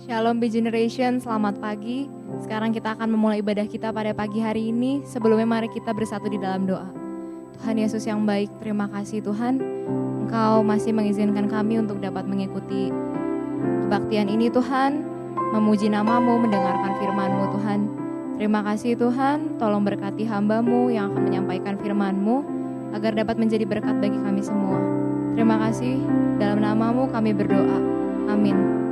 Shalom Be Generation, selamat pagi. Sekarang kita akan memulai ibadah kita pada pagi hari ini. Sebelumnya mari kita bersatu di dalam doa. Tuhan Yesus yang baik, terima kasih Tuhan. Engkau masih mengizinkan kami untuk dapat mengikuti kebaktian ini Tuhan. Memuji nama-Mu, mendengarkan firman-Mu Tuhan. Terima kasih Tuhan, tolong berkati hamba-Mu yang akan menyampaikan firman-Mu agar dapat menjadi berkat bagi kami semua. Terima kasih, dalam nama-Mu kami berdoa. Amin.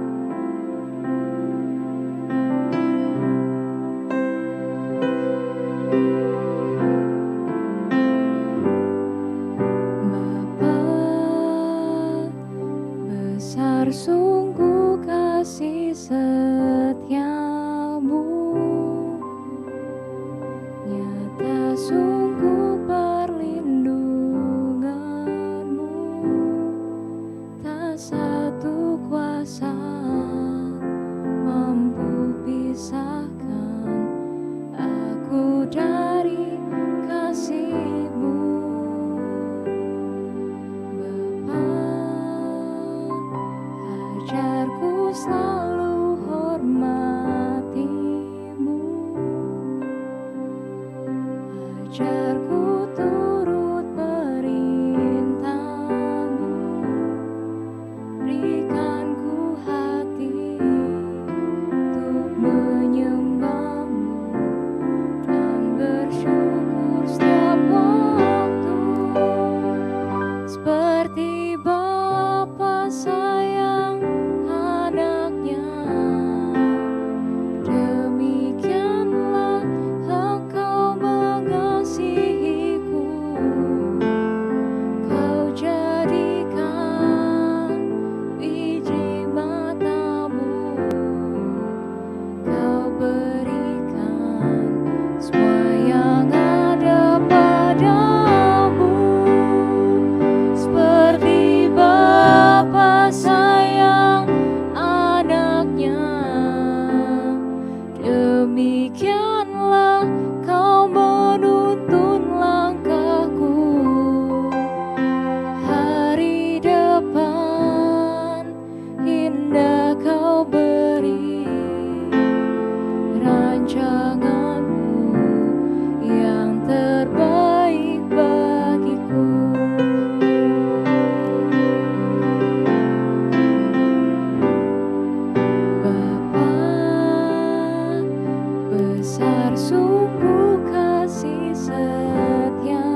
Sungguh kasih setiamu, nyata sungguh perlindunganmu, tak satu kuasa mampu pisahkan aku dari kasih-Mu. Ajarku selalu hormati-Mu, ajarku turut perintah-Mu, berikan ku hati untuk menyembah-Mu dan bersyukur setiap waktu, seperti Bapa sayang anaknya, demikianlah Engkau mengasihiku. Kau jadikan biji mata-Mu, Kau berikan semua yang ada padamu, seperti Bapa sayang anaknya, demikianlah Kau menuntun langkahku. Hari depan indah Kau beri, rancangan-Mu yang terbaik bagiku. Bapa, besar sungguh kasih setiamu,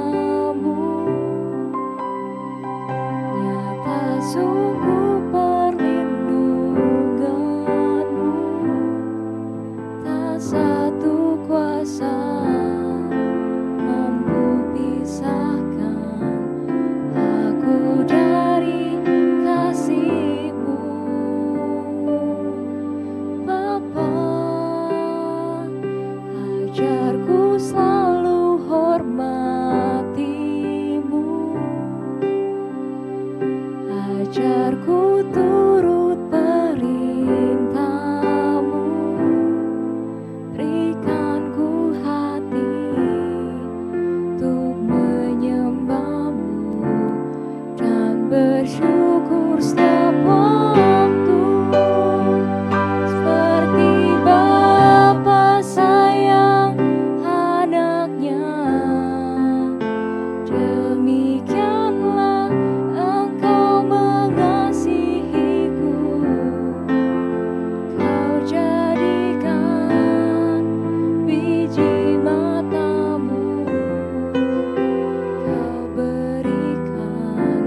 nyata sungguh perlindunganmu, tak satu kuasa mampu pisahkan aku dari kasih-Mu. Bapa, ajarku selalu hormati-Mu, ajarku turut perintah-Mu, berikan ku hati untuk menyembah-Mu dan bersyukur setiap waktu, seperti Bapa sayang anaknya, demikianlah Engkau mengasihiku. Kau jadikan biji mata-Mu, Kau berikan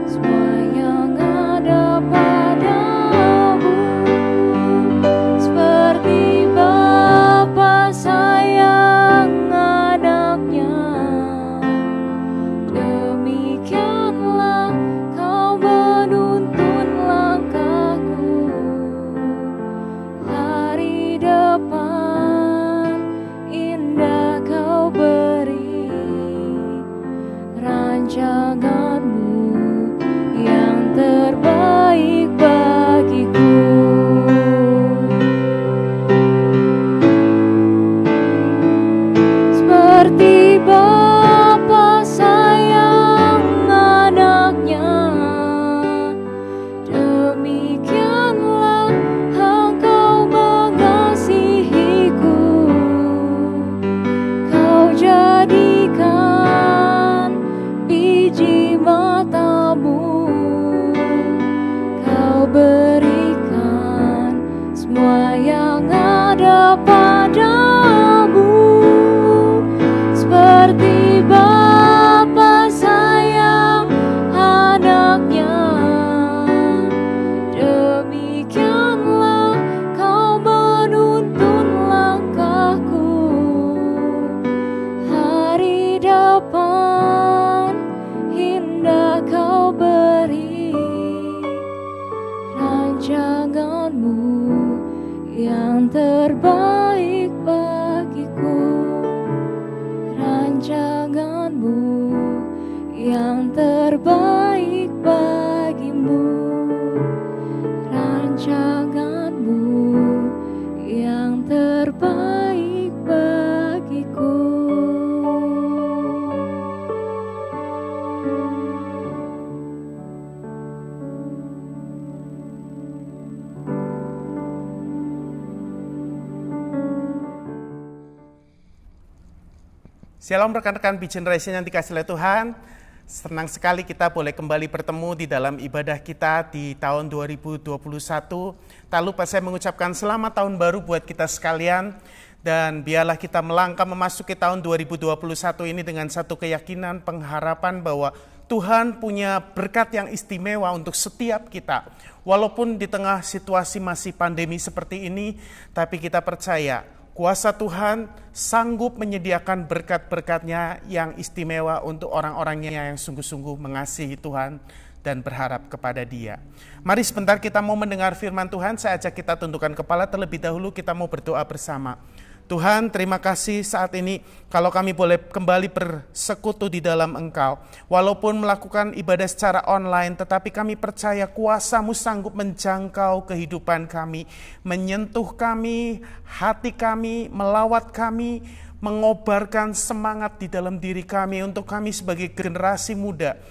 semua yang ada padamu, seperti Bapa sayang anaknya, demikianlah Kau menuntun langkahku. Hari depan indah Kau beri, rancangan-Mu yang terbaik bagiku. Seperti Bapa sayang anaknya, demikianlah Engkau terbaik bagiku, rancangan-Mu yang terbaik bagimu, rancangan-Mu yang terbaik bagiku. Shalom rekan-rekan Be Generation yang dikasih oleh Tuhan. Senang sekali kita boleh kembali bertemu di dalam ibadah kita di tahun 2021. Tak lupa saya mengucapkan selamat tahun baru buat kita sekalian. Dan biarlah kita melangkah memasuki tahun 2021 ini dengan satu keyakinan, pengharapan bahwa Tuhan punya berkat yang istimewa untuk setiap kita. Walaupun di tengah situasi masih pandemi seperti ini, tapi kita percaya kuasa Tuhan sanggup menyediakan berkat-berkat-Nya yang istimewa untuk orang-orangnya yang sungguh-sungguh mengasihi Tuhan dan berharap kepada Dia. Mari sebentar kita mau mendengar firman Tuhan, saya ajak kita tundukkan kepala terlebih dahulu, kita mau berdoa bersama. Tuhan, terima kasih saat ini kalau kami boleh kembali bersekutu di dalam Engkau. Walaupun melakukan ibadah secara online, tetapi kami percaya kuasa-Mu sanggup menjangkau kehidupan kami, menyentuh kami, hati kami, melawat kami, mengobarkan semangat di dalam diri kami untuk kami sebagai generasi muda.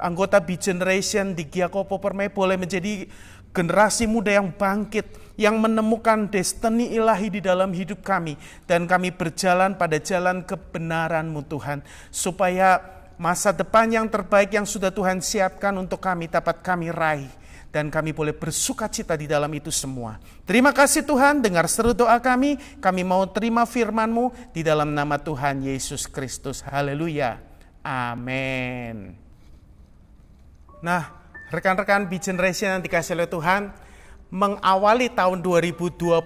Anggota Be Generation di Giacopo Permai boleh menjadi generasi muda yang bangkit, yang menemukan destiny ilahi di dalam hidup kami. Dan kami berjalan pada jalan kebenaran-Mu Tuhan. Supaya masa depan yang terbaik yang sudah Tuhan siapkan untuk kami dapat kami raih. Dan kami boleh bersuka cita di dalam itu semua. Terima kasih Tuhan, dengar seru doa kami. Kami mau terima firman-Mu di dalam nama Tuhan Yesus Kristus. Haleluya. Amin. Nah, rekan-rekan Be Generation yang dikasih oleh Tuhan, mengawali tahun 2021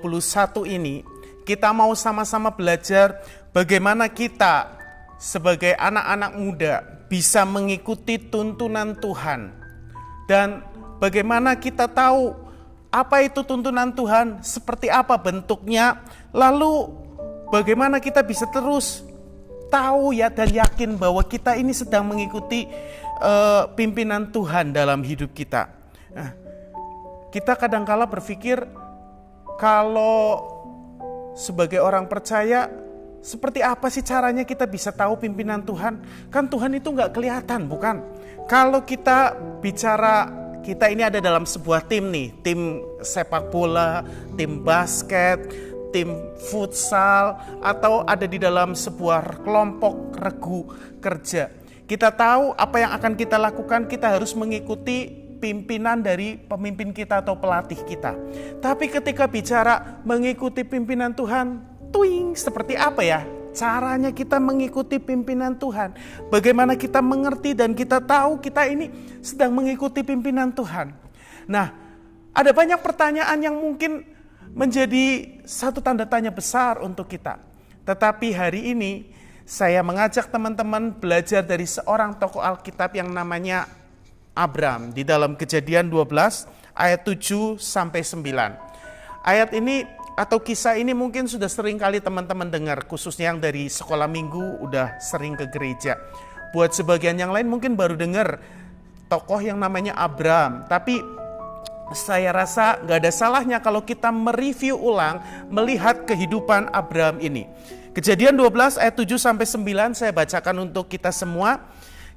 ini, kita mau sama-sama belajar bagaimana kita sebagai anak-anak muda bisa mengikuti tuntunan Tuhan. Dan bagaimana kita tahu apa itu tuntunan Tuhan, seperti apa bentuknya, lalu bagaimana kita bisa terus tahu ya dan yakin bahwa kita ini sedang mengikuti pimpinan Tuhan dalam hidup kita. Nah, kita kadangkala berpikir kalau sebagai orang percaya, seperti apa sih caranya kita bisa tahu pimpinan Tuhan? Kan Tuhan itu gak kelihatan, bukan? Kalau kita bicara, kita ini ada dalam sebuah tim nih, tim sepak bola, tim basket, tim futsal, atau ada di dalam sebuah kelompok regu kerja. Kita tahu apa yang akan kita lakukan, kita harus mengikuti pimpinan dari pemimpin kita atau pelatih kita. Tapi ketika bicara mengikuti pimpinan Tuhan, seperti apa ya caranya kita mengikuti pimpinan Tuhan? Bagaimana kita mengerti dan kita tahu kita ini sedang mengikuti pimpinan Tuhan? Nah, ada banyak pertanyaan yang mungkin menjadi satu tanda tanya besar untuk kita. Tetapi hari ini saya mengajak teman-teman belajar dari seorang tokoh Alkitab yang namanya Abram di dalam Kejadian 12 ayat 7 sampai 9. Ayat ini atau kisah ini mungkin sudah sering kali teman-teman dengar, khususnya yang dari sekolah minggu udah sering ke gereja. Buat sebagian yang lain mungkin baru dengar tokoh yang namanya Abram, tapi saya rasa gak ada salahnya kalau kita mereview ulang melihat kehidupan Abram ini. Kejadian 12 ayat 7 sampai 9 saya bacakan untuk kita semua.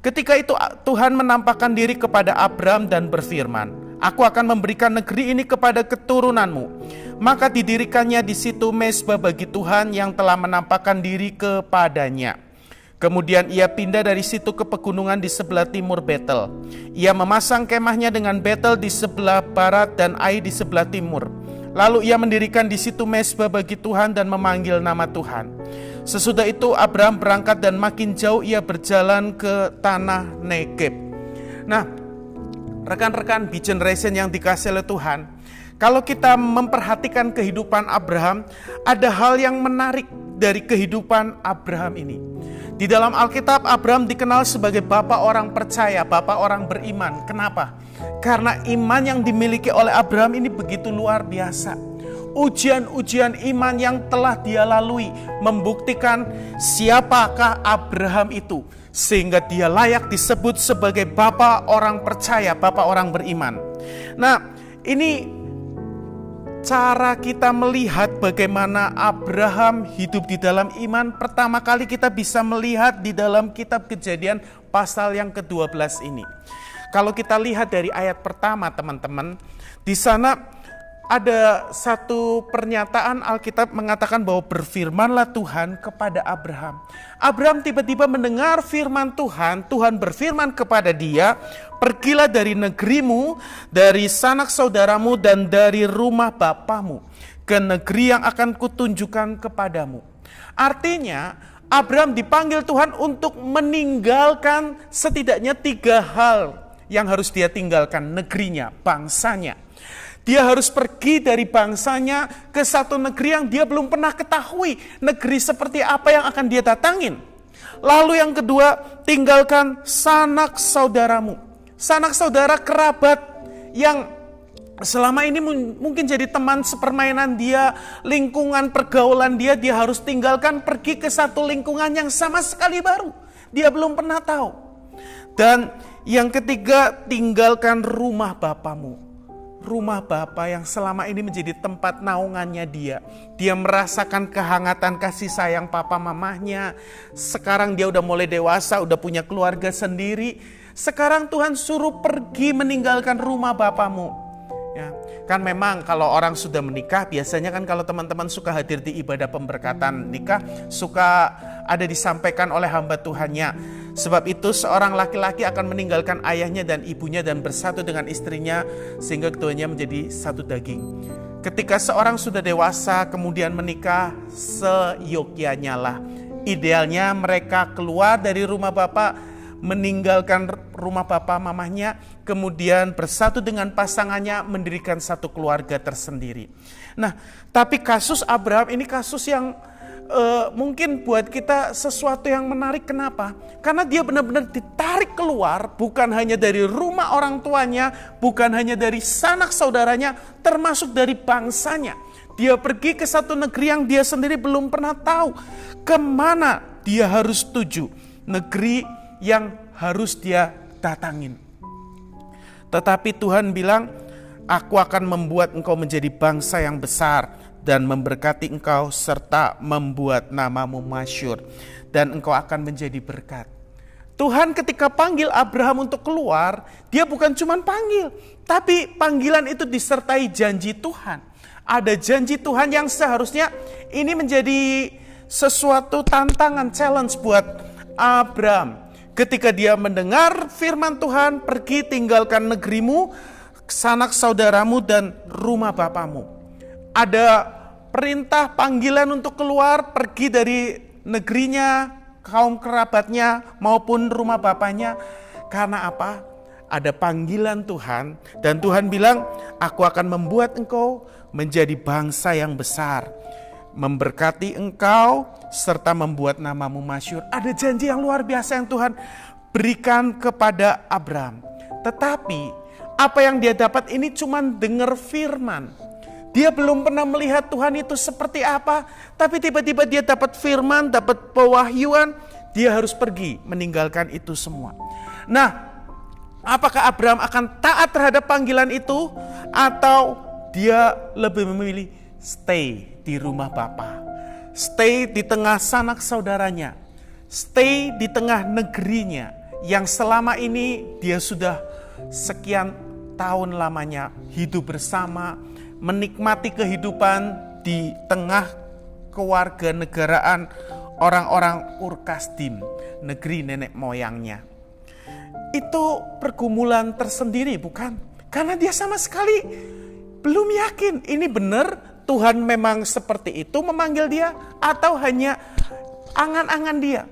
Ketika itu Tuhan menampakkan diri kepada Abram dan berfirman, "Aku akan memberikan negeri ini kepada keturunanmu." Maka didirikannya di situ mezbah bagi Tuhan yang telah menampakkan diri kepadanya. Kemudian ia pindah dari situ ke pegunungan di sebelah timur Betel. Ia memasang kemahnya dengan Betel di sebelah barat dan Ai di sebelah timur. Lalu ia mendirikan di situ mezbah bagi Tuhan dan memanggil nama Tuhan. Sesudah itu Abraham berangkat dan makin jauh ia berjalan ke tanah Negeb. Nah, rekan-rekan Be Generation yang dikasihi oleh Tuhan, kalau kita memperhatikan kehidupan Abraham, ada hal yang menarik dari kehidupan Abraham ini. Di dalam Alkitab, Abraham dikenal sebagai bapak orang percaya, bapak orang beriman. Kenapa? Karena iman yang dimiliki oleh Abraham ini begitu luar biasa. ujian-ujian iman yang telah dia lalui, membuktikan siapakah Abraham itu, sehingga dia layak disebut sebagai bapa orang percaya, bapa orang beriman. Nah, ini cara kita melihat bagaimana Abraham hidup di dalam iman. Pertama kali kita bisa melihat di dalam kitab Kejadian pasal yang ke-12 ini. Kalau kita lihat dari ayat pertama, teman-teman, di sana ada satu pernyataan Alkitab mengatakan bahwa berfirmanlah Tuhan kepada Abraham. Abraham tiba-tiba mendengar firman Tuhan. Tuhan berfirman kepada dia, pergilah dari negerimu, dari sanak saudaramu, dan dari rumah bapamu, ke negeri yang akan kutunjukkan kepadamu. Artinya, Abraham dipanggil Tuhan untuk meninggalkan setidaknya 3 hal yang harus dia tinggalkan, negerinya, bangsanya. Dia harus pergi dari bangsanya ke satu negeri yang dia belum pernah ketahui. Negeri seperti apa yang akan dia datangin. Lalu yang kedua, tinggalkan sanak saudaramu. Sanak saudara kerabat yang selama ini mungkin jadi teman sepermainan dia, lingkungan pergaulan dia harus tinggalkan, pergi ke satu lingkungan yang sama sekali baru. Dia belum pernah tahu. Dan yang ketiga, tinggalkan rumah bapamu. Rumah bapa yang selama ini menjadi tempat naungannya dia. Dia merasakan kehangatan kasih sayang papa mamahnya. Sekarang dia udah mulai dewasa, udah punya keluarga sendiri. Sekarang Tuhan suruh pergi meninggalkan rumah bapamu. Ya, kan memang kalau orang sudah menikah, biasanya kan kalau teman-teman suka hadir di ibadah pemberkatan nikah, suka ada disampaikan oleh hamba Tuhannya. Sebab itu seorang laki-laki akan meninggalkan ayahnya dan ibunya dan bersatu dengan istrinya sehingga keduanya menjadi satu daging. Ketika seorang sudah dewasa kemudian menikah, seyogyanya lah. Idealnya mereka keluar dari rumah bapak, meninggalkan rumah bapak mamahnya, kemudian bersatu dengan pasangannya, mendirikan satu keluarga tersendiri. Nah, tapi kasus Abraham ini kasus yang mungkin buat kita sesuatu yang menarik. Kenapa? Karena dia benar-benar ditarik keluar, bukan hanya dari rumah orang tuanya, bukan hanya dari sanak saudaranya, termasuk dari bangsanya. Dia pergi ke satu negeri yang dia sendiri belum pernah tahu kemana dia harus tuju, negeri yang harus dia datangin. Tetapi Tuhan bilang, aku akan membuat engkau menjadi bangsa yang besar dan memberkati engkau serta membuat namamu masyhur dan engkau akan menjadi berkat. Tuhan ketika panggil Abraham untuk keluar, dia bukan cuma panggil, tapi panggilan itu disertai janji Tuhan. Ada janji Tuhan yang seharusnya ini menjadi sesuatu tantangan, challenge buat Abraham. Ketika dia mendengar firman Tuhan, pergi tinggalkan negerimu, sanak saudaramu dan rumah bapamu. Ada perintah panggilan untuk keluar, pergi dari negerinya, kaum kerabatnya maupun rumah bapaknya. Karena apa? Ada panggilan Tuhan dan Tuhan bilang, aku akan membuat engkau menjadi bangsa yang besar, memberkati engkau serta membuat namamu masyhur. Ada janji yang luar biasa yang Tuhan berikan kepada Abraham. Tetapi apa yang dia dapat ini cuma dengar firman. Dia belum pernah melihat Tuhan itu seperti apa, tapi tiba-tiba dia dapat firman, dapat pewahyuan, dia harus pergi meninggalkan itu semua. Nah, apakah Abraham akan taat terhadap panggilan itu atau dia lebih memilih stay di rumah bapa, stay di tengah sanak saudaranya, stay di tengah negerinya yang selama ini dia sudah sekian tahun lamanya hidup bersama, menikmati kehidupan di tengah kewarganegaraan orang-orang Ur-Kasdim, negeri nenek moyangnya. Itu pergumulan tersendiri, bukan? Karena dia sama sekali belum yakin ini benar Tuhan memang seperti itu memanggil dia, atau hanya angan-angan dia,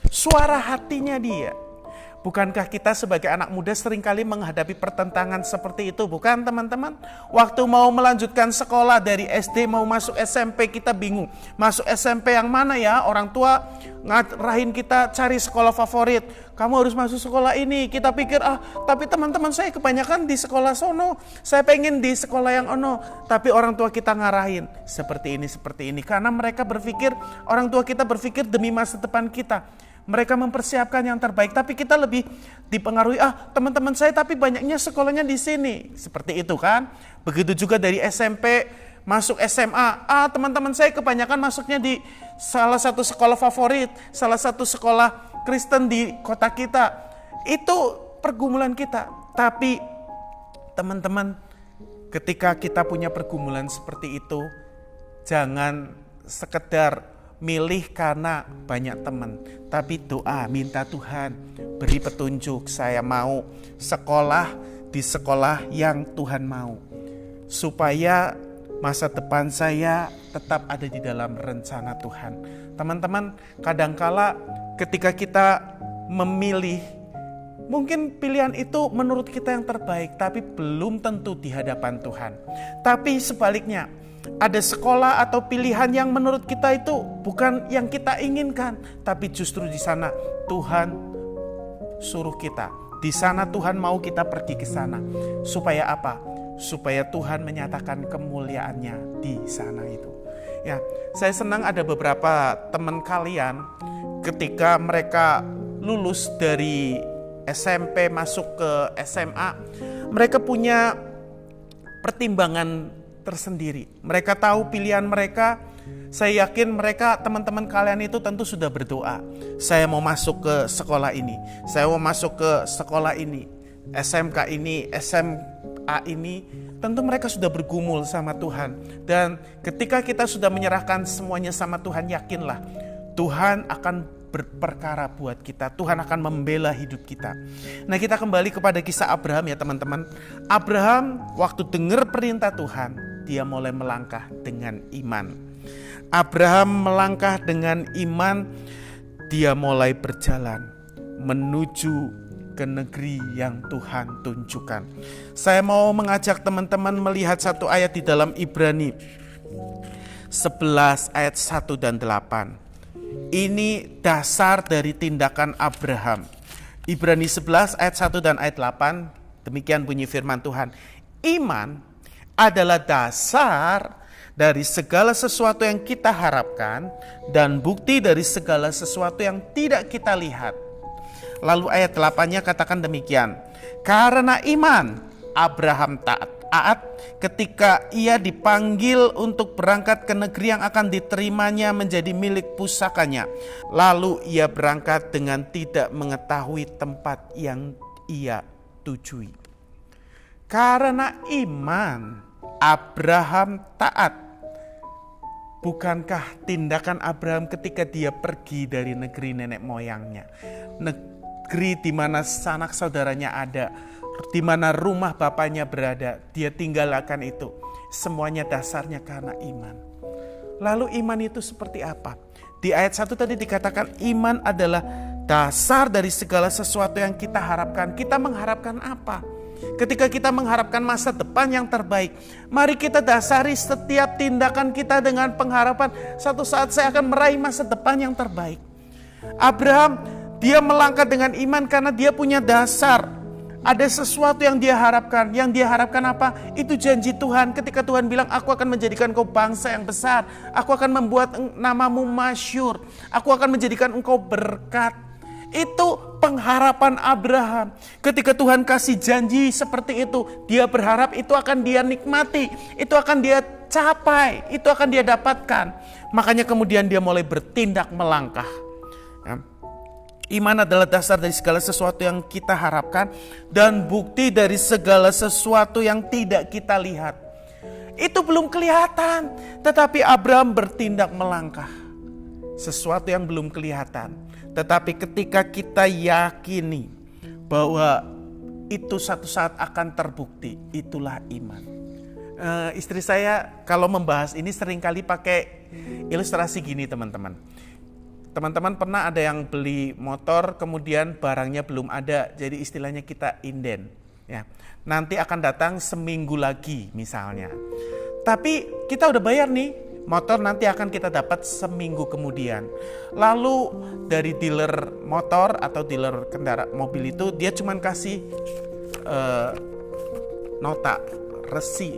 suara hatinya dia. Bukankah kita sebagai anak muda seringkali menghadapi pertentangan seperti itu, bukan teman-teman? Waktu mau melanjutkan sekolah dari SD mau masuk SMP kita bingung. Masuk SMP yang mana ya? Orang tua ngarahin kita cari sekolah favorit. Kamu harus masuk sekolah ini. Kita pikir, tapi teman-teman saya kebanyakan di sekolah sono. Saya pengen di sekolah yang ono. Tapi orang tua kita ngarahin seperti ini. Karena mereka berpikir, orang tua kita berpikir demi masa depan kita. Mereka mempersiapkan yang terbaik, tapi kita lebih dipengaruhi, teman-teman saya tapi banyaknya sekolahnya di sini. Seperti itu kan. Begitu juga dari SMP masuk SMA. Teman-teman saya kebanyakan masuknya di salah satu sekolah favorit, salah satu sekolah Kristen di kota kita. Itu pergumulan kita. Tapi teman-teman, ketika kita punya pergumulan seperti itu, jangan sekedar milih karena banyak teman, tapi doa, minta Tuhan beri petunjuk, saya mau sekolah di sekolah yang Tuhan mau, supaya masa depan saya tetap ada di dalam rencana Tuhan. Teman-teman, kadangkala ketika kita memilih, mungkin pilihan itu menurut kita yang terbaik, tapi belum tentu di hadapan Tuhan. Tapi sebaliknya, ada sekolah atau pilihan yang menurut kita itu bukan yang kita inginkan, tapi justru di sana Tuhan suruh kita. Di sana Tuhan mau kita pergi ke sana. Supaya apa? Supaya Tuhan menyatakan kemuliaannya di sana itu. Ya, saya senang ada beberapa teman kalian ketika mereka lulus dari SMP masuk ke SMA, mereka punya pertimbangan tersendiri. Mereka tahu pilihan mereka. Saya yakin mereka, teman-teman kalian itu tentu sudah berdoa. Saya mau masuk ke sekolah ini. Saya mau masuk ke sekolah ini. SMK ini, SMA ini. Tentu mereka sudah bergumul sama Tuhan. Dan ketika kita sudah menyerahkan semuanya sama Tuhan, yakinlah Tuhan akan berperkara buat kita. Tuhan akan membela hidup kita. Nah, kita kembali kepada kisah Abraham ya teman-teman. Abraham waktu dengar perintah Tuhan, dia mulai melangkah dengan iman. Abraham melangkah dengan iman, dia mulai berjalan menuju ke negeri yang Tuhan tunjukkan. Saya mau mengajak teman-teman melihat satu ayat di dalam Ibrani 11 ayat 1 dan 8. Ini dasar dari tindakan Abraham. Ibrani 11 ayat 1 dan ayat 8, demikian bunyi firman Tuhan. Iman adalah dasar dari segala sesuatu yang kita harapkan dan bukti dari segala sesuatu yang tidak kita lihat. Lalu ayat 8-nya katakan demikian. Karena iman, Abraham taat ketika ia dipanggil untuk berangkat ke negeri yang akan diterimanya menjadi milik pusakanya. Lalu ia berangkat dengan tidak mengetahui tempat yang ia tujui. Karena iman, Abraham taat. Bukankah tindakan Abraham ketika dia pergi dari negeri nenek moyangnya, negeri di mana sanak saudaranya ada, di mana rumah bapaknya berada, dia tinggalkan itu. Semuanya dasarnya karena iman. Lalu iman itu seperti apa? Di ayat 1 tadi dikatakan iman adalah dasar dari segala sesuatu yang kita harapkan. Kita mengharapkan apa? Ketika kita mengharapkan masa depan yang terbaik, mari kita dasari setiap tindakan kita dengan pengharapan suatu saat saya akan meraih masa depan yang terbaik. Abraham, dia melangkah dengan iman karena dia punya dasar. Ada sesuatu yang dia harapkan. Yang dia harapkan apa? Itu janji Tuhan. Ketika Tuhan bilang, aku akan menjadikan engkau bangsa yang besar. Aku akan membuat namamu masyhur. Aku akan menjadikan engkau berkat. Itu pengharapan Abraham. Ketika Tuhan kasih janji seperti itu, dia berharap itu akan dia nikmati, itu akan dia capai, itu akan dia dapatkan. Makanya kemudian dia mulai bertindak melangkah. Iman adalah dasar dari segala sesuatu yang kita harapkan dan bukti dari segala sesuatu yang tidak kita lihat. Itu belum kelihatan, tetapi Abraham bertindak melangkah. Sesuatu yang belum kelihatan. Tetapi ketika kita yakini bahwa itu satu saat akan terbukti, itulah iman. Istri saya kalau membahas ini seringkali pakai ilustrasi gini teman-teman. Teman-teman pernah ada yang beli motor kemudian barangnya belum ada, jadi istilahnya kita inden. Ya, nanti akan datang seminggu lagi misalnya. Tapi kita udah bayar nih, motor nanti akan kita dapat seminggu kemudian. Lalu dari dealer motor atau dealer kendaraan mobil itu dia cuman kasih nota, resi,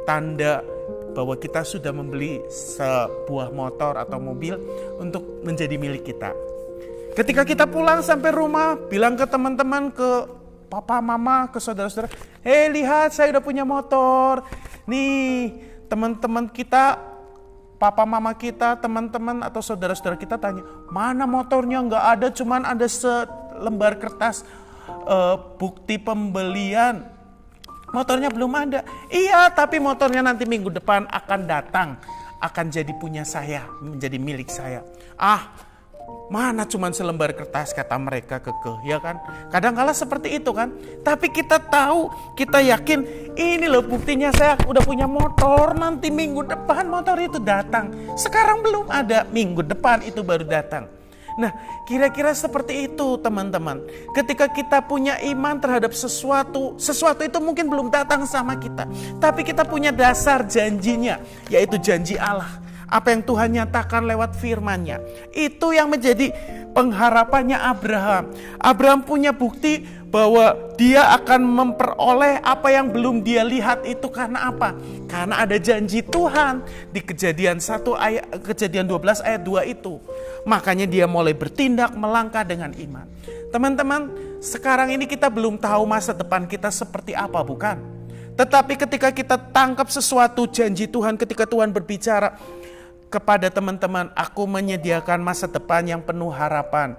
tanda bahwa kita sudah membeli sebuah motor atau mobil untuk menjadi milik kita. Ketika kita pulang sampai rumah, bilang ke teman-teman, ke papa, mama, ke saudara-saudara, "Hei, lihat saya udah punya motor." Nih, teman-teman kita, papa, mama kita, teman-teman atau saudara-saudara kita tanya, "Mana motornya?" Nggak ada, cuman ada selembar kertas bukti pembelian. Motornya belum ada. Iya, tapi motornya nanti minggu depan akan datang. Akan jadi punya saya, menjadi milik saya. Mana cuman selembar kertas, kata mereka kekeh, ya kan? Kadang-kala seperti itu kan. Tapi kita tahu, kita yakin, ini loh buktinya saya udah punya motor. Nanti minggu depan motor itu datang. Sekarang belum ada, minggu depan itu baru datang. Nah, kira-kira seperti itu teman-teman. Ketika kita punya iman terhadap sesuatu itu mungkin belum datang sama kita. Tapi kita punya dasar janjinya, yaitu janji Allah. Apa yang Tuhan nyatakan lewat firman-Nya. Itu yang menjadi pengharapannya Abraham. Abraham punya bukti bahwa dia akan memperoleh apa yang belum dia lihat itu karena apa? Karena ada janji Tuhan di Kejadian 12 ayat 2 itu. Makanya dia mulai bertindak melangkah dengan iman. Teman-teman, sekarang ini kita belum tahu masa depan kita seperti apa, bukan? Tetapi ketika kita tangkap sesuatu janji Tuhan, ketika Tuhan berbicara kepada teman-teman, aku menyediakan masa depan yang penuh harapan.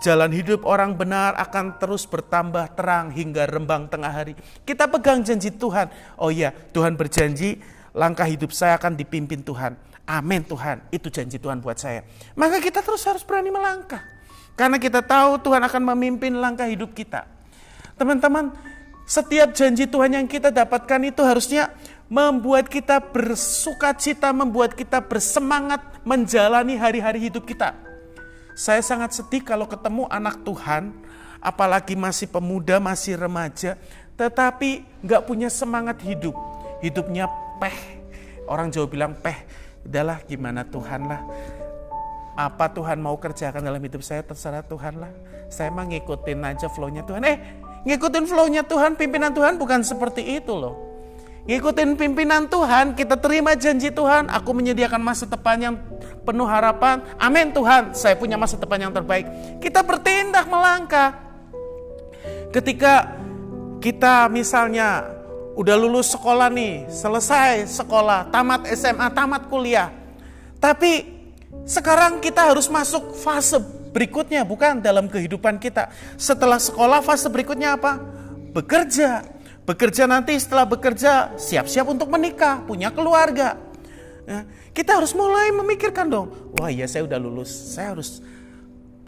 Jalan hidup orang benar akan terus bertambah terang hingga rembang tengah hari. Kita pegang janji Tuhan. Oh iya, Tuhan berjanji langkah hidup saya akan dipimpin Tuhan. Amin Tuhan, itu janji Tuhan buat saya. Maka kita terus harus berani melangkah. Karena kita tahu Tuhan akan memimpin langkah hidup kita. Teman-teman, setiap janji Tuhan yang kita dapatkan itu harusnya membuat kita bersukacita, membuat kita bersemangat menjalani hari-hari hidup kita. Saya sangat sedih kalau ketemu anak Tuhan, apalagi masih pemuda, masih remaja, tetapi gak punya semangat hidup. Hidupnya peh. Orang Jawa bilang peh. Udahlah gimana Tuhan lah. Apa Tuhan mau kerjakan dalam hidup saya, terserah Tuhan lah. Saya mah ngikutin aja flow-nya Tuhan. Ngikutin flow-nya Tuhan, pimpinan Tuhan bukan seperti itu loh. Ngikutin pimpinan Tuhan, kita terima janji Tuhan. Aku menyediakan masa depan yang penuh harapan. Amin Tuhan, saya punya masa depan yang terbaik. Kita bertindak melangkah. Ketika kita misalnya udah lulus sekolah nih, selesai sekolah, tamat SMA, tamat kuliah. Tapi sekarang kita harus masuk fase berikutnya, bukan dalam kehidupan kita. Setelah sekolah, fase berikutnya apa? Bekerja. Bekerja nanti setelah bekerja, siap-siap untuk menikah, punya keluarga. Nah, kita harus mulai memikirkan dong. Wah iya saya udah lulus, saya harus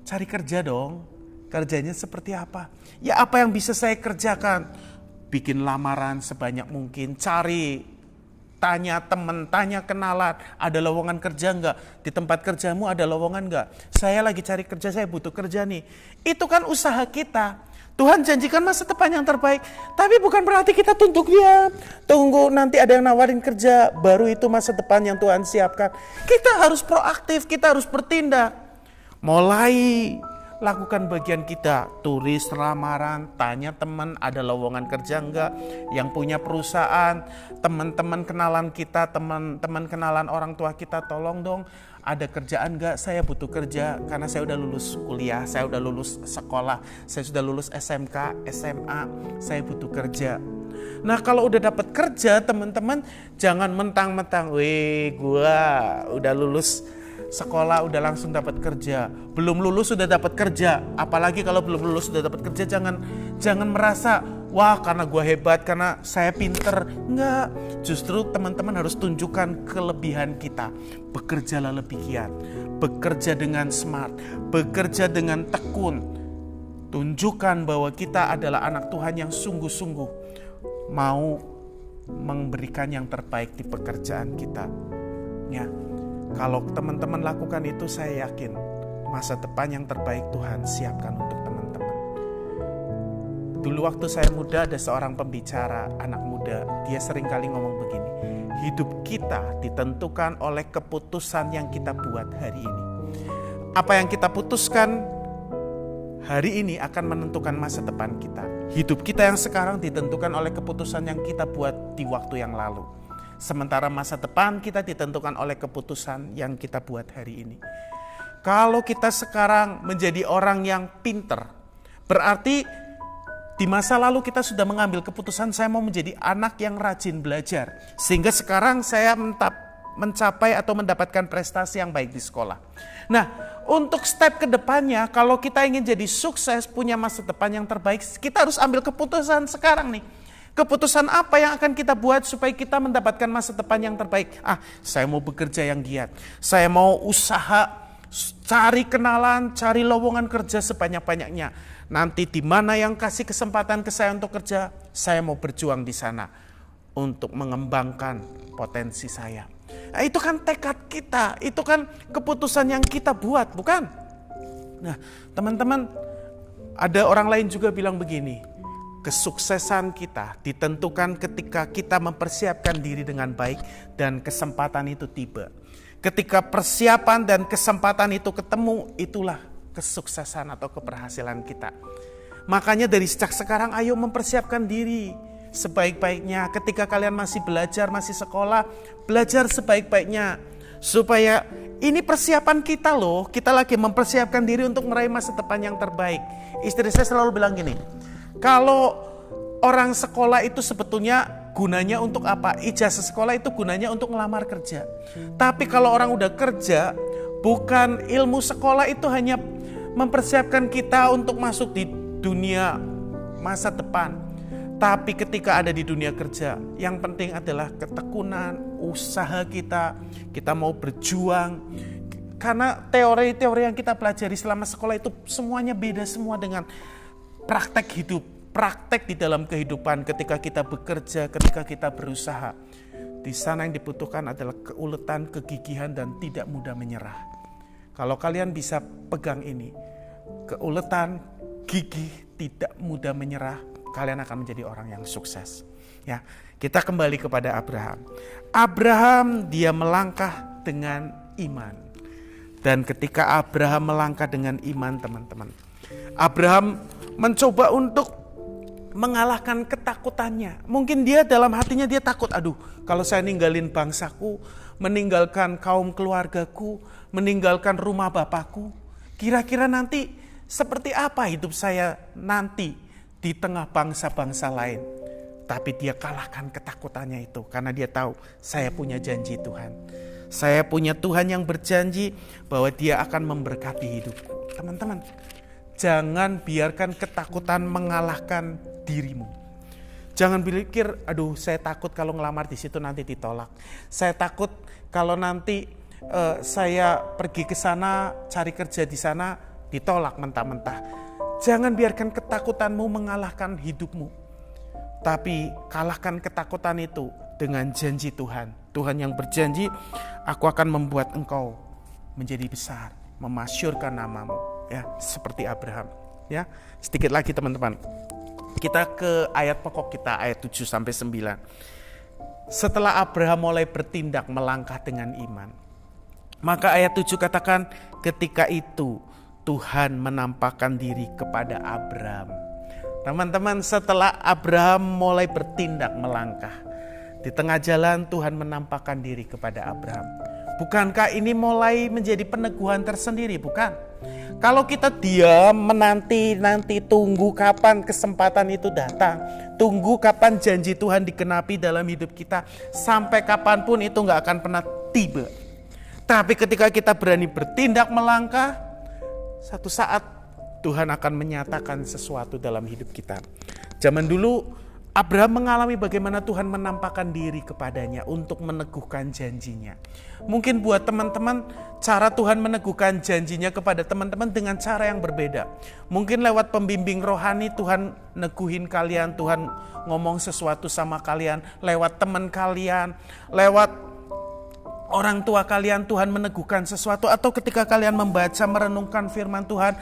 cari kerja dong. Kerjanya seperti apa? Ya apa yang bisa saya kerjakan? Bikin lamaran sebanyak mungkin, tanya teman, tanya kenalan, ada lowongan kerja enggak? Di tempat kerjamu ada lowongan enggak? Saya lagi cari kerja, saya butuh kerja nih. Itu kan usaha kita. Tuhan janjikan masa depan yang terbaik, tapi bukan berarti kita tunggu nanti ada yang nawarin kerja, baru itu masa depan yang Tuhan siapkan. Kita harus proaktif, kita harus bertindak. Mulai lakukan bagian kita, tulis lamaran, tanya teman ada lowongan kerja enggak, yang punya perusahaan, teman-teman kenalan kita, teman-teman kenalan orang tua kita, tolong dong ada kerjaan enggak, saya butuh kerja karena saya udah lulus kuliah, saya udah lulus sekolah, saya sudah lulus SMK, SMA, saya butuh kerja. Nah kalau udah dapat kerja teman-teman jangan mentang-mentang, gua udah lulus sekolah udah langsung dapat kerja, belum lulus sudah dapat kerja. Apalagi kalau belum lulus sudah dapat kerja, jangan merasa wah karena gue hebat, karena saya pinter. Enggak, justru teman-teman harus tunjukkan kelebihan kita. Bekerjalah lebih giat, bekerja dengan smart, bekerja dengan tekun. Tunjukkan bahwa kita adalah anak Tuhan yang sungguh-sungguh mau memberikan yang terbaik di pekerjaan kita. Ya. Kalau teman-teman lakukan itu, saya yakin masa depan yang terbaik Tuhan siapkan untuk teman-teman. Dulu waktu saya muda ada seorang pembicara anak muda, dia sering kali ngomong begini, hidup kita ditentukan oleh keputusan yang kita buat hari ini. Apa yang kita putuskan hari ini akan menentukan masa depan kita. Hidup kita yang sekarang ditentukan oleh keputusan yang kita buat di waktu yang lalu. Sementara masa depan kita ditentukan oleh keputusan yang kita buat hari ini. Kalau kita sekarang menjadi orang yang pinter, berarti di masa lalu kita sudah mengambil keputusan saya mau menjadi anak yang rajin belajar. Sehingga sekarang saya mencapai atau mendapatkan prestasi yang baik di sekolah. Nah, untuk step ke depannya, kalau kita ingin jadi sukses, punya masa depan yang terbaik, kita harus ambil keputusan sekarang nih. Keputusan apa yang akan kita buat supaya kita mendapatkan masa depan yang terbaik? Saya mau bekerja yang giat. Saya mau usaha, cari kenalan, cari lowongan kerja sebanyak-banyaknya. Nanti di mana yang kasih kesempatan ke saya untuk kerja, saya mau berjuang di sana untuk mengembangkan potensi saya. Nah, itu kan tekad kita, itu kan keputusan yang kita buat, bukan? Nah, teman-teman, ada orang lain juga bilang begini, kesuksesan kita ditentukan ketika kita mempersiapkan diri dengan baik dan kesempatan itu tiba. Ketika persiapan dan kesempatan itu ketemu, itulah kesuksesan atau keberhasilan kita. Makanya dari sejak sekarang ayo mempersiapkan diri sebaik-baiknya. Ketika kalian masih belajar, masih sekolah, belajar sebaik-baiknya. Supaya ini persiapan kita loh, kita lagi mempersiapkan diri untuk meraih masa depan yang terbaik. Istri saya selalu bilang gini, kalau orang sekolah itu sebetulnya gunanya untuk apa? Ijazah sekolah itu gunanya untuk ngelamar kerja. Tapi kalau orang udah kerja, bukan ilmu sekolah itu hanya mempersiapkan kita untuk masuk di dunia masa depan. Tapi ketika ada di dunia kerja, yang penting adalah ketekunan, usaha kita mau berjuang. Karena teori-teori yang kita pelajari selama sekolah itu semuanya beda semua dengan praktek hidup, praktek di dalam kehidupan ketika kita bekerja, ketika kita berusaha. Di sana yang dibutuhkan adalah keuletan, kegigihan, dan tidak mudah menyerah. Kalau kalian bisa pegang ini, keuletan, gigih, tidak mudah menyerah, kalian akan menjadi orang yang sukses. Ya, kita kembali kepada Abraham. Abraham dia melangkah dengan iman. Dan ketika Abraham melangkah dengan iman, teman-teman, Abraham mencoba untuk mengalahkan ketakutannya. Mungkin dia dalam hatinya dia takut, kalau saya ninggalin bangsaku, meninggalkan kaum keluargaku, meninggalkan rumah bapakku, kira-kira nanti seperti apa hidup saya nanti di tengah bangsa-bangsa lain. Tapi dia kalahkan ketakutannya itu karena dia tahu saya punya janji Tuhan. Saya punya Tuhan yang berjanji bahwa dia akan memberkati hidupku. Teman-teman, jangan biarkan ketakutan mengalahkan dirimu. Jangan pikir, saya takut kalau ngelamar di situ nanti ditolak. Saya takut kalau nanti saya pergi ke sana cari kerja di sana ditolak mentah-mentah. Jangan biarkan ketakutanmu mengalahkan hidupmu. Tapi kalahkan ketakutan itu dengan janji Tuhan. Tuhan yang berjanji, aku akan membuat engkau menjadi besar, memasyurkan namamu. Ya, seperti Abraham. Ya, sedikit lagi teman-teman. Kita ke ayat pokok kita, ayat 7-9. Setelah Abraham mulai bertindak melangkah dengan iman, maka ayat 7 katakan, ketika itu Tuhan menampakkan diri kepada Abraham. Teman-teman, setelah Abraham mulai bertindak melangkah, di tengah jalan Tuhan menampakkan diri kepada Abraham. Bukankah ini mulai menjadi peneguhan tersendiri? Bukan. Kalau kita diam menanti tunggu kapan kesempatan itu datang, tunggu kapan janji Tuhan digenapi dalam hidup kita, sampai kapanpun itu gak akan pernah tiba. Tapi ketika kita berani bertindak melangkah, satu saat Tuhan akan menyatakan sesuatu dalam hidup kita. Zaman dulu Abraham mengalami bagaimana Tuhan menampakkan diri kepadanya untuk meneguhkan janjinya. Mungkin buat teman-teman, cara Tuhan meneguhkan janjinya kepada teman-teman dengan cara yang berbeda. Mungkin lewat pembimbing rohani Tuhan neguhin kalian, Tuhan ngomong sesuatu sama kalian, lewat teman kalian, lewat orang tua kalian Tuhan meneguhkan sesuatu, atau ketika kalian membaca merenungkan firman Tuhan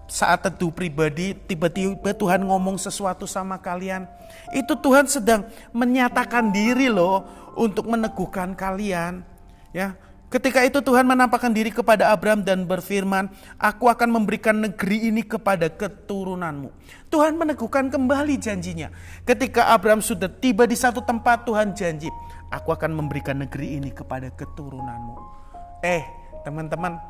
saat teduh pribadi, tiba-tiba Tuhan ngomong sesuatu sama kalian, itu Tuhan sedang menyatakan diri loh untuk meneguhkan kalian. Ya, ketika itu Tuhan menampakkan diri kepada Abraham dan berfirman, aku akan memberikan negeri ini kepada keturunanmu. Tuhan meneguhkan kembali janjinya. Ketika Abraham sudah tiba di satu tempat, Tuhan janji, aku akan memberikan negeri ini kepada keturunanmu. Teman-teman,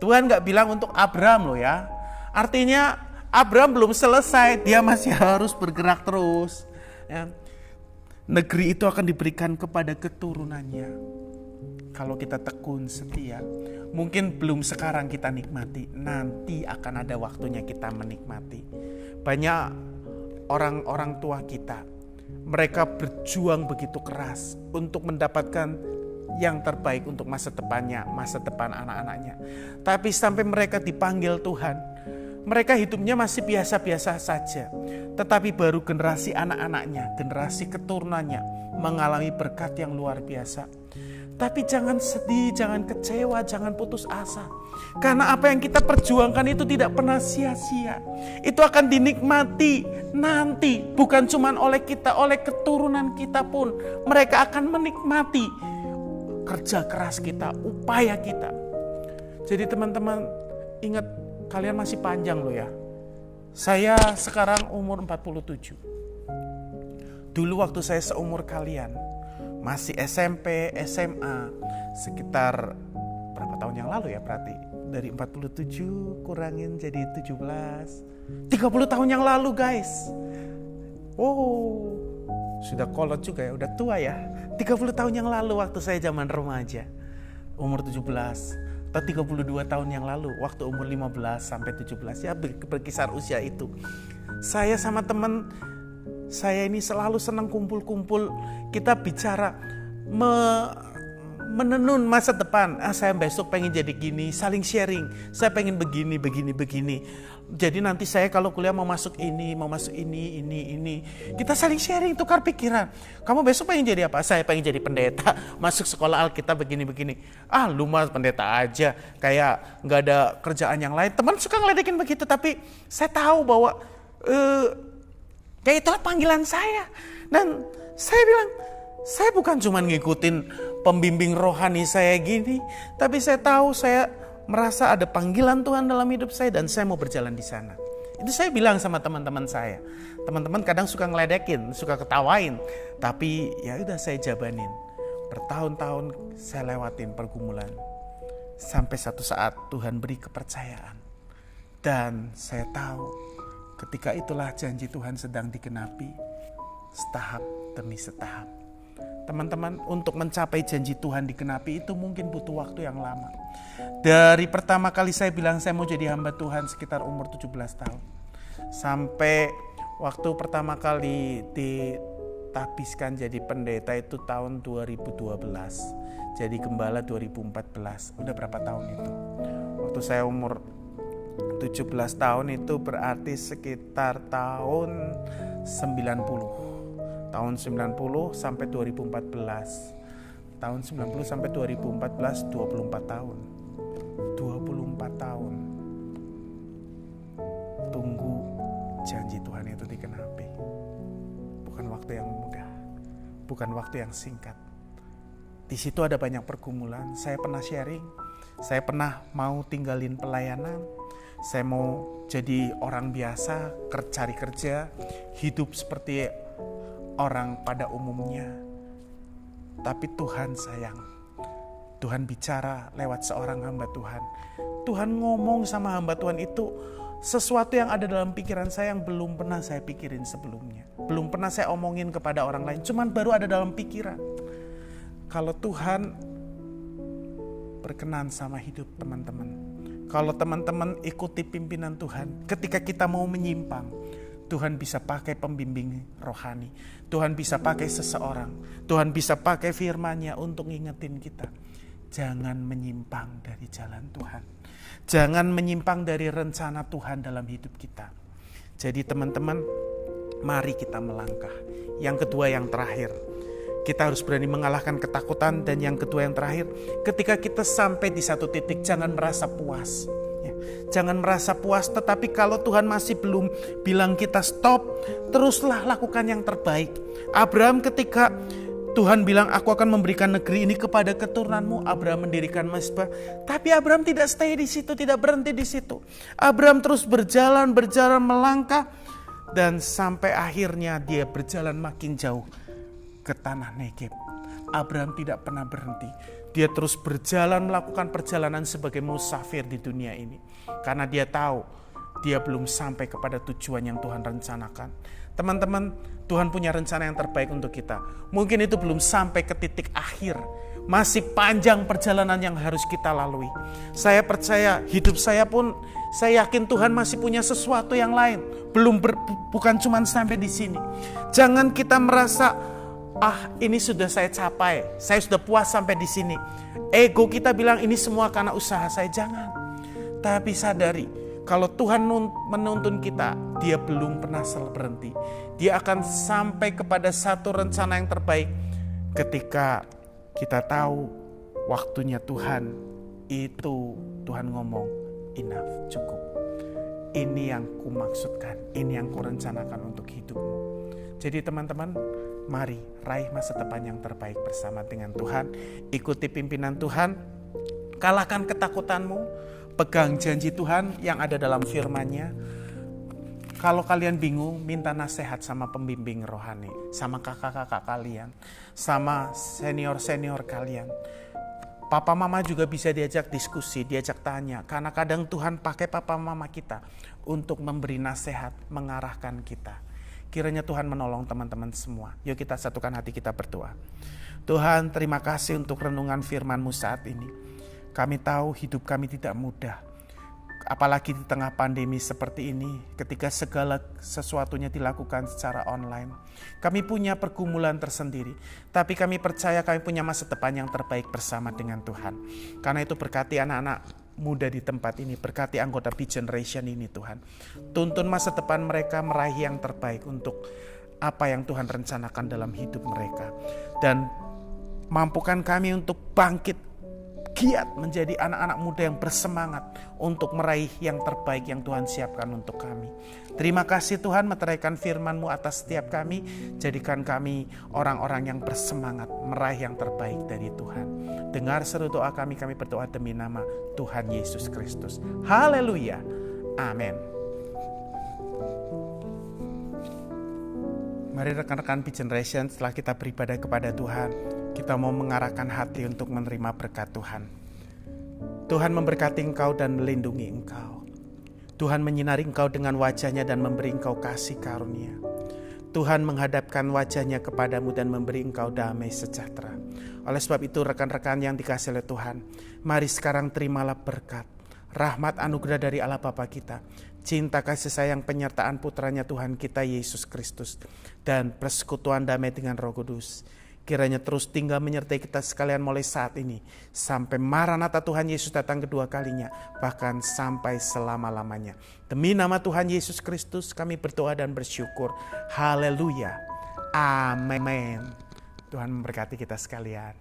Tuhan gak bilang untuk Abraham loh ya. Artinya Abraham belum selesai, dia masih harus bergerak terus. Ya. Negeri itu akan diberikan kepada keturunannya. Kalau kita tekun setia, mungkin belum sekarang kita nikmati, nanti akan ada waktunya kita menikmati. Banyak orang-orang tua kita, mereka berjuang begitu keras untuk mendapatkan yang terbaik untuk masa depannya, masa depan anak-anaknya. Tapi sampai mereka dipanggil Tuhan, mereka hidupnya masih biasa-biasa saja. Tetapi baru generasi anak-anaknya, generasi keturunannya mengalami berkat yang luar biasa. Tapi jangan sedih, jangan kecewa, jangan putus asa. Karena apa yang kita perjuangkan itu tidak pernah sia-sia. Itu akan dinikmati nanti, bukan cuma oleh kita, oleh keturunan kita pun. Mereka akan menikmati kerja keras kita, upaya kita. Jadi teman-teman, ingat, kalian masih panjang loh ya. Saya sekarang umur 47. Dulu waktu saya seumur kalian, masih SMP, SMA, sekitar berapa tahun yang lalu ya berarti? Dari 47 kurangin jadi 17. 30 tahun yang lalu guys. Oh, sudah kolot juga ya, udah tua ya. 30 tahun yang lalu waktu saya zaman remaja, umur 17. Atau 32 tahun yang lalu waktu umur 15 sampai 17, ya berkisar usia itu. Saya sama teman saya ini selalu senang kumpul-kumpul, kita bicara menenun masa depan. Saya besok pengen jadi gini, saling sharing. Saya pengen begini. Jadi nanti saya kalau kuliah mau masuk ini. Kita saling sharing, tukar pikiran. Kamu besok pengen jadi apa? Saya pengen jadi pendeta, masuk sekolah Alkitab begini. Lu mah pendeta aja, kayak nggak ada kerjaan yang lain. Teman suka ngeledekin begitu, tapi saya tahu bahwa ya itulah panggilan saya. Dan saya bilang, saya bukan cuma ngikutin pembimbing rohani saya gini, tapi saya tahu, saya merasa ada panggilan Tuhan dalam hidup saya dan saya mau berjalan di sana. Itu saya bilang sama teman-teman saya. Teman-teman kadang suka ngeledekin, suka ketawain, tapi ya udah saya jabanin. Bertahun-tahun saya lewatin pergumulan. Sampai satu saat Tuhan beri kepercayaan. Dan saya tahu ketika itulah janji Tuhan sedang digenapi setahap demi setahap. Teman-teman, untuk mencapai janji Tuhan digenapi itu mungkin butuh waktu yang lama. Dari pertama kali saya bilang saya mau jadi hamba Tuhan sekitar umur 17 tahun. Sampai waktu pertama kali ditabiskan jadi pendeta itu tahun 2012. Jadi gembala 2014. Udah berapa tahun itu? Waktu saya umur 17 tahun itu berarti sekitar tahun 90. Tahun 90 sampai 2014. Tahun 90 sampai 2014 24 tahun. 24 tahun. Tunggu janji Tuhan itu digenapi. Bukan waktu yang mudah. Bukan waktu yang singkat. Di situ ada banyak pergumulan. Saya pernah sharing. Saya pernah mau tinggalin pelayanan. Saya mau jadi orang biasa, cari kerja, hidup seperti orang pada umumnya. Tapi Tuhan sayang. Tuhan bicara lewat seorang hamba Tuhan. Tuhan ngomong sama hamba Tuhan itu sesuatu yang ada dalam pikiran saya yang belum pernah saya pikirin sebelumnya. Belum pernah saya omongin kepada orang lain, cuman baru ada dalam pikiran. Kalau Tuhan berkenan sama hidup teman-teman, kalau teman-teman ikuti pimpinan Tuhan, ketika kita mau menyimpang, Tuhan bisa pakai pembimbing rohani. Tuhan bisa pakai seseorang. Tuhan bisa pakai firman-Nya untuk ngingetin kita. Jangan menyimpang dari jalan Tuhan. Jangan menyimpang dari rencana Tuhan dalam hidup kita. Jadi teman-teman, mari kita melangkah. Yang kedua, yang terakhir, Kita harus berani mengalahkan ketakutan. Dan yang kedua, yang terakhir, ketika kita sampai di satu titik, jangan merasa puas. Jangan merasa puas, tetapi kalau Tuhan masih belum bilang kita stop, teruslah lakukan yang terbaik. Abraham ketika Tuhan bilang, aku akan memberikan negeri ini kepada keturunanmu, Abraham mendirikan mezbah. Tapi Abraham tidak stay di situ, tidak berhenti di situ. Abraham terus berjalan melangkah, dan sampai akhirnya dia berjalan makin jauh ke tanah Negeb. Abraham tidak pernah berhenti. Dia terus berjalan, melakukan perjalanan sebagai musafir di dunia ini. Karena dia tahu dia belum sampai kepada tujuan yang Tuhan rencanakan. Teman-teman, Tuhan punya rencana yang terbaik untuk kita. Mungkin itu belum sampai ke titik akhir. Masih panjang perjalanan yang harus kita lalui. Saya percaya hidup saya pun, saya yakin Tuhan masih punya sesuatu yang lain. Bukan cuma sampai di sini. Jangan kita merasa, ini sudah saya capai, saya sudah puas sampai di sini. Ego kita bilang ini semua karena usaha saya. Jangan. Tapi sadari, kalau Tuhan menuntun kita, dia belum pernah berhenti. Dia akan sampai kepada satu rencana yang terbaik ketika kita tahu waktunya Tuhan. Itu Tuhan ngomong, enough, cukup. Ini yang ku maksudkan, ini yang ku rencanakan untuk hidupmu. Jadi teman-teman, mari raih masa depan yang terbaik bersama dengan Tuhan. Ikuti pimpinan Tuhan, kalahkan ketakutanmu, pegang janji Tuhan yang ada dalam firman-Nya. Kalau kalian bingung, minta nasihat sama pembimbing rohani, sama kakak-kakak kalian, sama senior-senior kalian. Papa mama juga bisa diajak diskusi, diajak tanya. Karena kadang Tuhan pakai papa mama kita untuk memberi nasihat, mengarahkan kita. Kiranya Tuhan menolong teman-teman semua. Yuk kita satukan hati kita berdoa. Tuhan, terima kasih untuk renungan firman-Mu saat ini. Kami tahu hidup kami tidak mudah. Apalagi di tengah pandemi seperti ini, ketika segala sesuatunya dilakukan secara online. Kami punya pergumulan tersendiri, tapi kami percaya kami punya masa depan yang terbaik bersama dengan Tuhan. Karena itu berkati anak-anak muda di tempat ini, berkati anggota B-Generation ini Tuhan. Tuntun masa depan mereka meraih yang terbaik untuk apa yang Tuhan rencanakan dalam hidup mereka. Dan mampukan kami untuk bangkit, giat menjadi anak-anak muda yang bersemangat untuk meraih yang terbaik yang Tuhan siapkan untuk kami. Terima kasih Tuhan, meteraikan firman-Mu atas setiap kami. Jadikan kami orang-orang yang bersemangat meraih yang terbaik dari Tuhan. Dengar seru doa kami berdoa demi nama Tuhan Yesus Kristus. Haleluya. Amin. Mari rekan-rekan B-Generation, setelah kita beribadah kepada Tuhan, kita mau mengarahkan hati untuk menerima berkat Tuhan. Tuhan memberkati engkau dan melindungi engkau. Tuhan menyinari engkau dengan wajah-Nya dan memberi engkau kasih karunia. Tuhan menghadapkan wajah-Nya kepadamu dan memberi engkau damai sejahtera. Oleh sebab itu rekan-rekan yang dikasihi oleh Tuhan, mari sekarang terimalah berkat, rahmat anugerah dari Allah Bapa kita, cinta kasih sayang penyertaan putranya Tuhan kita Yesus Kristus, dan persekutuan damai dengan Roh Kudus. Kiranya terus tinggal menyertai kita sekalian mulai saat ini sampai Maranatha Tuhan Yesus datang kedua kalinya, bahkan sampai selama-lamanya. Demi nama Tuhan Yesus Kristus kami berdoa dan bersyukur. Haleluya. Amin. Tuhan memberkati kita sekalian.